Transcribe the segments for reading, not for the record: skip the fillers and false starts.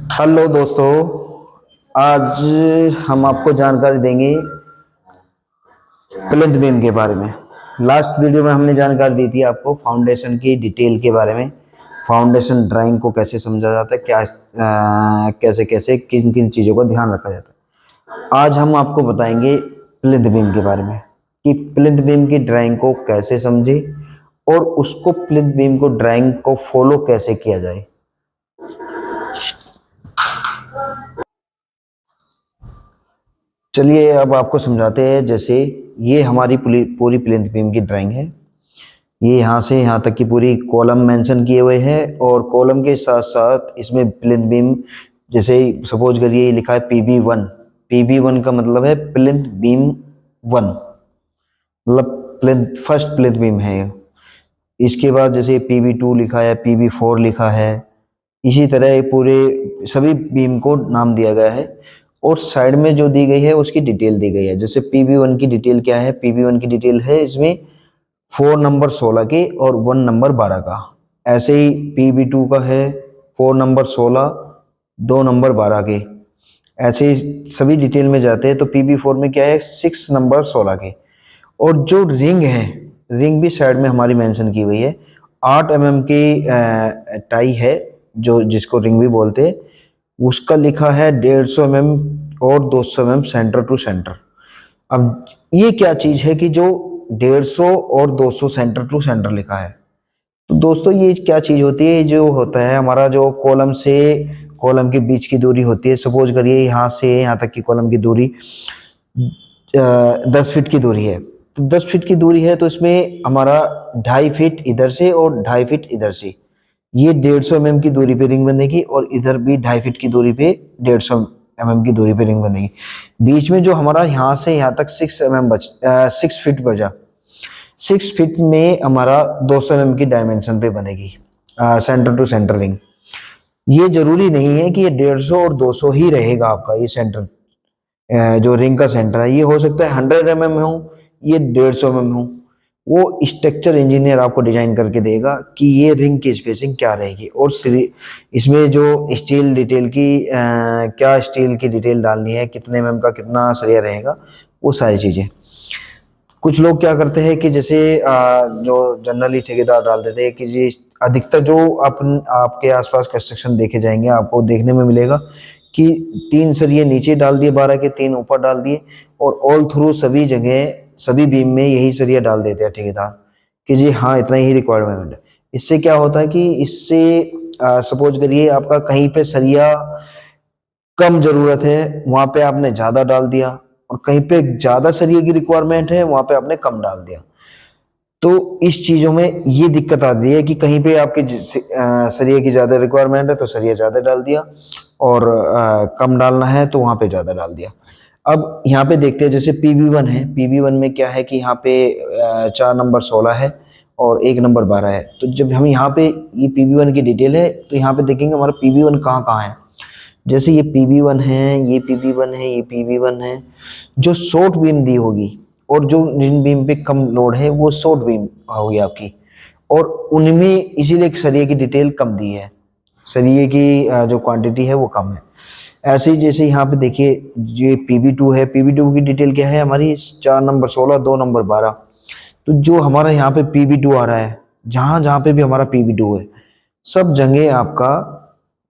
Hello दोस्तों, आज हम आपको जानकारी देंगे प्लिंथ बीम के बारे में। लास्ट वीडियो में हमने जानकारी दी थी आपको फाउंडेशन की डिटेल के बारे में। फाउंडेशन ड्राइंग को कैसे समझा जाता है, क्या कैसे कैसे किन किन चीज़ों का ध्यान रखा जाता है। आज हम आपको बताएंगे प्लिंथ बीम के बारे में कि प्लिंथ बीम की ड्राइंग को कैसे समझे और उसको प्लिंथ बीम को ड्राइंग को फॉलो कैसे किया जाए। चलिए अब आपको समझाते हैं। जैसे ये हमारी पूरी प्लिंथ बीम की ड्राइंग है। ये यहाँ से यहाँ तक की पूरी कॉलम मेंशन किए हुए हैं और कॉलम के साथ साथ इसमें प्लिंथ बीम, जैसे सपोज करिए ये लिखा है PB1। PB1 का मतलब है प्लिंथ बीम 1, मतलब प्लिंथ फर्स्ट प्लिंथ बीम है ये। इसके बाद जैसे PB2 लिखा है, PB4 लिखा है, इसी तरह ये पूरे सभी बीम को नाम दिया गया है और साइड में जो दी गई है उसकी डिटेल दी गई है। जैसे PB1 की डिटेल क्या है, PB1 की डिटेल है इसमें 4 नंबर 16 के और 1 नंबर 12 का। ऐसे ही PB2 का है 4 नंबर 16, 2 नंबर 12 के। ऐसे ही सभी डिटेल में जाते हैं तो PB4 में क्या है 6 नंबर 16 के। और जो रिंग है, रिंग भी साइड में हमारी मेंशन की हुई है। 8 mm की टाई है जो जिसको रिंग भी बोलते हैं, उसका लिखा है 150 mm और 200 mm सेंटर टू सेंटर। अब ये क्या चीज है कि जो 150 और 200 सेंटर टू सेंटर लिखा है, तो दोस्तों ये क्या चीज होती है। जो होता है हमारा जो कॉलम से कॉलम के बीच की दूरी होती है, सपोज करिए यहाँ से यहाँ तक की कॉलम की दूरी 10 फीट की दूरी है। तो 10 फीट की दूरी है तो इसमें हमारा 2.5 फीट इधर से और 2.5 फीट इधर से, ये 150 mm की दूरी पे रिंग बनेगी और इधर भी 2.5 फीट की दूरी पे 150 mm की दूरी पे रिंग बनेगी। बीच में जो हमारा यहाँ से यहाँ तक 6 फीट बचा, 6 फीट में हमारा 200 mm की डायमेंशन पे बनेगी सेंटर टू सेंटर रिंग। ये जरूरी नहीं है कि ये 150 और 200 ही रहेगा आपका ये सेंटर, जो रिंग का सेंटर है। ये हो सकता है 100 mm हो, ये 150 mm हो। वो स्ट्रक्चर इंजीनियर आपको डिजाइन करके देगा कि ये रिंग की स्पेसिंग क्या रहेगी और इसमें जो स्टील डिटेल की क्या स्टील की डिटेल डालनी है, कितने mm का कितना सरिया रहेगा, वो सारी चीजें। कुछ लोग क्या करते हैं कि जैसे जो जनरली ठेकेदार डाल देते हैं कि जी अधिकतर जो आपके आसपास कंस्ट्रक्शन देखे जाएंगे आपको देखने में मिलेगा कि 3 सरिये नीचे डाल दिए, 12 के 3 ऊपर डाल दिए और ऑल थ्रू सभी जगह सभी बीम में यही सरिया डाल देते हैं ठेकेदार कि जी हाँ इतना ही रिक्वायरमेंट है। इससे क्या होता है कि इससे सपोज करिए आपका कहीं पे सरिया कम जरूरत है, वहां पे आपने ज्यादा डाल दिया, और कहीं पे ज्यादा सरिये की रिक्वायरमेंट है वहां पे आपने कम डाल दिया। तो इस चीजों में ये दिक्कत आती है कि कहीं पे आपके सरिये की ज्यादा रिक्वायरमेंट है तो सरिया ज्यादा डाल दिया और कम डालना है तो वहां पे ज्यादा डाल दिया। अब यहाँ पे देखते हैं जैसे PB1 है, PB1 में क्या है कि यहाँ पे 4 नंबर 16 है और 1 नंबर 12 है। तो जब हम यहाँ पे ये PB1 की डिटेल है तो यहाँ पे देखेंगे हमारा PB1 कहाँ कहाँ है। जैसे ये PB1 है, ये PB1 है, ये PB1 है। जो शॉर्ट बीम दी होगी और जो जिन बीम पे कम लोड है वो शॉर्ट बीम होगी आपकी, और उनमें इसीलिए सरिये की डिटेल कम दी है, सरिये की जो क्वांटिटी है वो कम है। ऐसे ही जैसे यहाँ पे देखिए ये PB2 है, PB2 की डिटेल क्या है हमारी 4 नंबर 16, 2 नंबर 12। तो जो हमारा यहाँ पे PB2 आ रहा है, जहां जहां पे भी हमारा PB2 है सब जगह आपका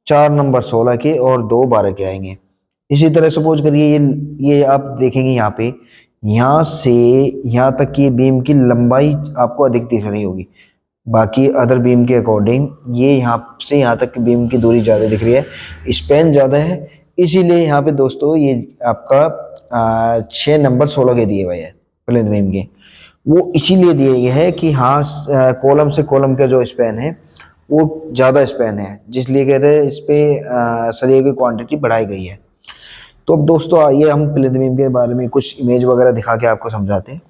4 नंबर 16 के और 2 12 के आएंगे। इसी तरह सपोज करिए ये आप देखेंगे यहाँ पे, यहाँ से यहाँ तक की बीम की लंबाई आपको अधिक दिख रही होगी बाकी अदर बीम के अकॉर्डिंग। ये यहाँ से यहाँ तक की बीम की दूरी ज़्यादा दिख रही है, स्पेन ज़्यादा है। इसीलिए यहाँ पे दोस्तों ये आपका 6 नंबर 16 के दिए हुए हैं प्लिंथ बीम के। वो इसीलिए दिए गए हैं कि हाँ कॉलम से कॉलम का जो स्पेन है वो ज़्यादा स्पेन है, जिसलिए कहते हैं इस पे सरिये की क्वांटिटी बढ़ाई गई है। तो अब दोस्तों आइए हम प्लिंथ बीम के बारे में कुछ इमेज वगैरह दिखा के आपको समझाते हैं।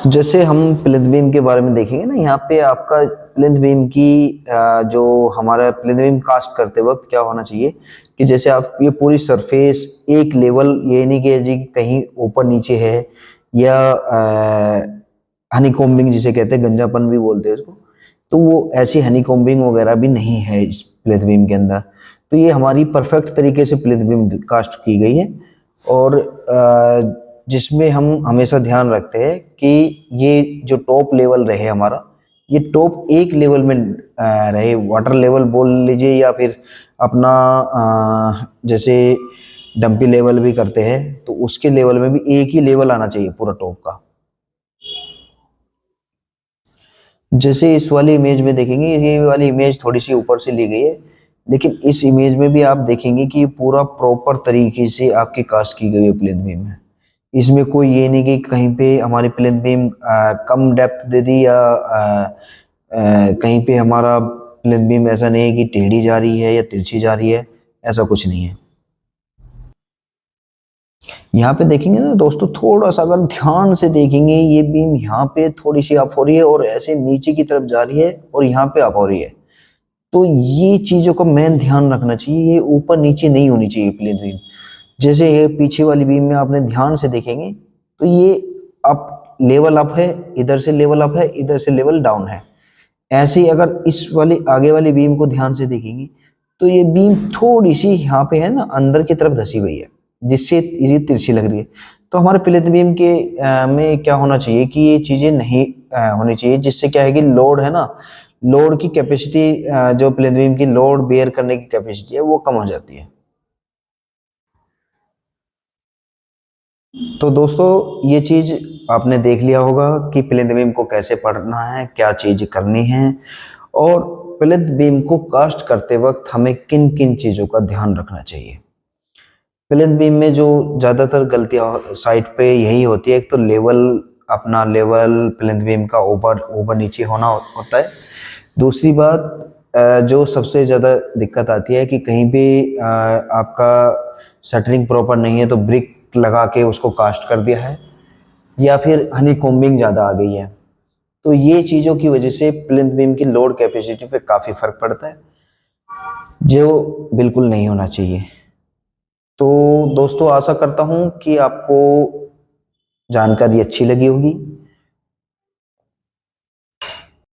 जैसे हम प्लिंथ बीम के बारे में देखेंगे ना, यहाँ पे आपका प्लिंथ बीम की जो हमारा प्लिंथ बीम कास्ट करते वक्त क्या होना चाहिए कि जैसे आप ये पूरी सरफेस एक लेवल, ये नहीं कि जी कहीं ऊपर नीचे है या हनी कोम्बिंग जिसे कहते हैं, गंजापन भी बोलते हैं इसको, तो वो ऐसी हनी कोम्बिंग वगैरह भी नहीं है इस प्लिंथ बीम के अंदर। तो ये हमारी परफेक्ट तरीके से प्लिंथ बीम कास्ट की गई है, और जिसमें हम हमेशा ध्यान रखते हैं कि ये जो टॉप लेवल रहे हमारा, ये टॉप एक लेवल में रहे, वाटर लेवल बोल लीजिए या फिर अपना जैसे डंपी लेवल भी करते हैं तो उसके लेवल में भी एक ही लेवल आना चाहिए पूरा टॉप का। जैसे इस वाली इमेज में देखेंगे, ये वाली इमेज थोड़ी सी ऊपर से ली गई है, लेकिन इस इमेज में भी आप देखेंगे कि पूरा प्रॉपर तरीके से आपकी कास्ट की गई है प्लिंथ बीम है। इसमें कोई ये नहीं कि कहीं पे हमारी प्लिंथ बीम कम डेप्थ दे दी या कहीं पे हमारा प्लिंथ बीम ऐसा नहीं है कि टेढ़ी जा रही है या तिरछी जा रही है, ऐसा कुछ नहीं है। यहाँ पे देखेंगे ना दोस्तों, थोड़ा सा अगर ध्यान से देखेंगे, ये बीम यहाँ पे थोड़ी सी अप हो रही है और ऐसे नीचे की तरफ जा रही है और यहाँ पे अप हो रही है। तो ये चीजों का मेन ध्यान रखना चाहिए, ये ऊपर नीचे नहीं होनी चाहिए प्लिंथ बीम। जैसे ये पीछे वाली बीम में आपने ध्यान से देखेंगे तो ये अप लेवल अप है, इधर से लेवल अप है, इधर से लेवल डाउन है। ऐसे ही अगर इस वाली आगे वाली बीम को ध्यान से देखेंगे तो ये बीम थोड़ी सी यहाँ पे है ना अंदर की तरफ धसी हुई है, जिससे ये तिरछी लग रही है। तो हमारे प्लिंथ बीम के में क्या होना चाहिए कि ये चीजें नहीं होनी चाहिए, जिससे क्या है कि लोड है ना, लोड की कैपेसिटी, जो प्लिंथ बीम की लोड बेयर करने की कैपेसिटी है वो कम हो जाती है। तो दोस्तों ये चीज आपने देख लिया होगा कि प्लिंथ बीम को कैसे पढ़ना है, क्या चीज करनी है, और प्लिंथ बीम को कास्ट करते वक्त हमें किन किन चीजों का ध्यान रखना चाहिए। प्लिंथ बीम में जो ज्यादातर गलतियां साइड पे यही होती है, एक तो लेवल, अपना लेवल प्लिंथ बीम का ऊपर ऊपर नीचे होना होता है। दूसरी बात जो सबसे ज़्यादा दिक्कत आती है कि कहीं भी आपका शटरिंग प्रॉपर नहीं है तो ब्रिक लगा के उसको कास्ट कर दिया है, या फिर हनी कॉम्बिंग ज़्यादा आ गई है। तो ये चीज़ों की वजह से प्लिंथ बीम की लोड कैपेसिटी पे काफ़ी फ़र्क पड़ता है, जो बिल्कुल नहीं होना चाहिए। तो दोस्तों आशा करता हूँ कि आपको जानकारी अच्छी लगी होगी।